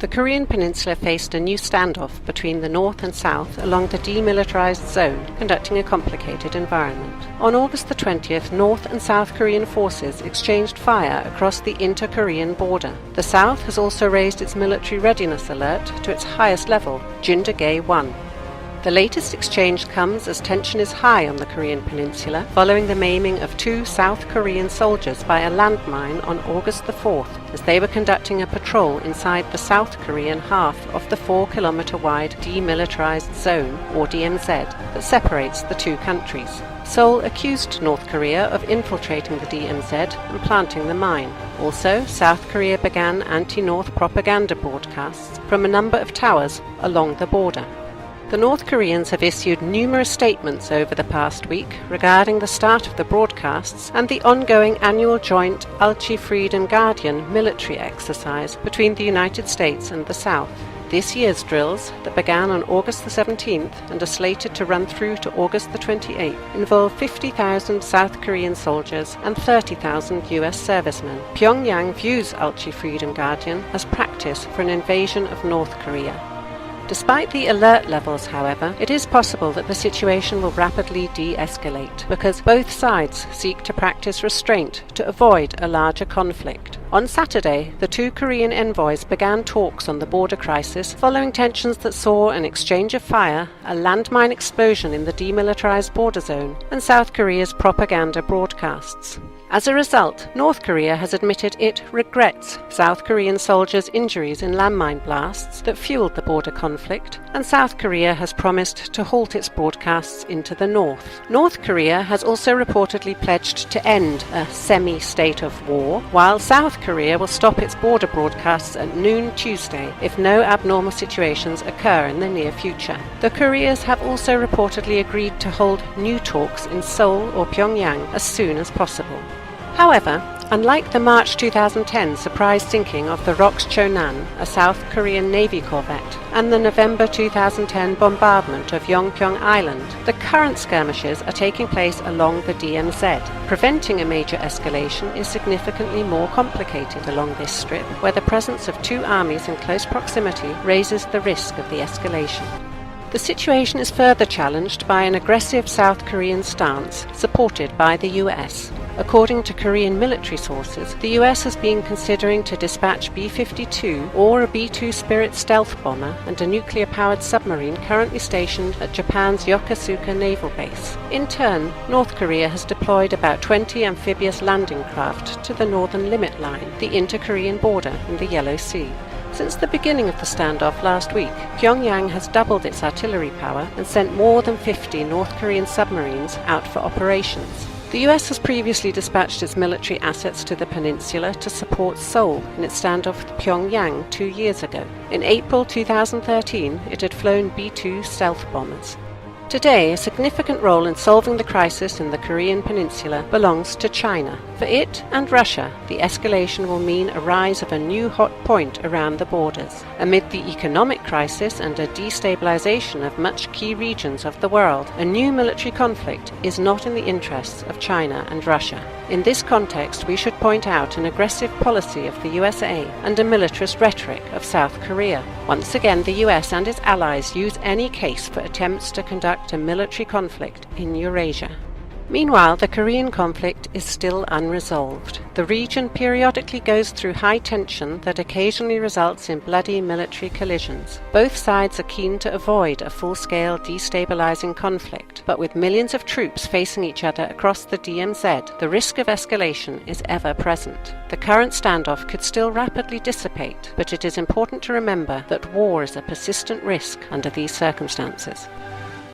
The Korean peninsula faced a new standoff between the North and South along the demilitarized zone, conducting a complicated environment. On August the 20th, North and South Korean forces exchanged fire across the inter-Korean border. The South has also raised its military readiness alert to its highest level, Jindage 1. The latest exchange comes as tension is high on the Korean peninsula following the maiming of 2 South Korean soldiers by a landmine on August the 4th as they were conducting a patrol inside the South Korean half of the 4-kilometer-wide demilitarized zone, or DMZ, that separates the two countries. Seoul accused North Korea of infiltrating the DMZ and planting the mine. Also, South Korea began anti-North propaganda broadcasts from a number of towers along the border. The North Koreans have issued numerous statements over the past week regarding the start of the broadcasts and the ongoing annual joint Ulchi Freedom Guardian military exercise between the United States and the South. This year's drills, that began on August the 17th and are slated to run through to August the 28th, involve 50,000 South Korean soldiers and 30,000 US servicemen. Pyongyang views Ulchi Freedom Guardian as practice for an invasion of North Korea. Despite the alert levels, however, it is possible that the situation will rapidly de-escalate because both sides seek to practice restraint to avoid a larger conflict. On Saturday, the 2 Korean envoys began talks on the border crisis following tensions that saw an exchange of fire, a landmine explosion in the demilitarized border zone, and South Korea's propaganda broadcasts. As a result, North Korea has admitted it regrets South Korean soldiers' injuries in landmine blasts that fueled the border conflict, and South Korea has promised to halt its broadcasts into the north. North Korea has also reportedly pledged to end a semi-state of war, while South Korea will stop its border broadcasts at noon Tuesday if no abnormal situations occur in the near future. The Koreas have also reportedly agreed to hold new talks in Seoul or Pyongyang as soon as possible. However, unlike the March 2010 surprise sinking of the ROKS Chonan, a South Korean Navy corvette, and the November 2010 bombardment of Yongpyong Island, the current skirmishes are taking place along the DMZ. Preventing a major escalation is significantly more complicated along this strip, where the presence of 2 armies in close proximity raises the risk of the escalation. The situation is further challenged by an aggressive South Korean stance supported by the US. According to Korean military sources, the US has been considering to dispatch B-52 or a B-2 Spirit stealth bomber and a nuclear-powered submarine currently stationed at Japan's Yokosuka naval base. In turn, North Korea has deployed about 20 amphibious landing craft to the northern limit line, the inter-Korean border in the Yellow Sea. Since the beginning of the standoff last week, Pyongyang has doubled its artillery power and sent more than 50 North Korean submarines out for operations. The US has previously dispatched its military assets to the peninsula to support Seoul in its standoff with Pyongyang 2 years ago. In April 2013, it had flown B-2 stealth bombers. Today, a significant role in solving the crisis in the Korean peninsula belongs to China. For it and Russia, the escalation will mean a rise of a new hot point around the borders. Amid the economic crisis and a destabilization of much key regions of the world, a new military conflict is not in the interests of China and Russia. In this context, we should point out an aggressive policy of the USA and a militarist rhetoric of South Korea. Once again, the US and its allies use any case for attempts to conduct a military conflict in Eurasia. Meanwhile, the Korean conflict is still unresolved. The region periodically goes through high tension that occasionally results in bloody military collisions. Both sides are keen to avoid a full-scale destabilizing conflict, but with millions of troops facing each other across the DMZ, the risk of escalation is ever present. The current standoff could still rapidly dissipate, but it is important to remember that war is a persistent risk under these circumstances.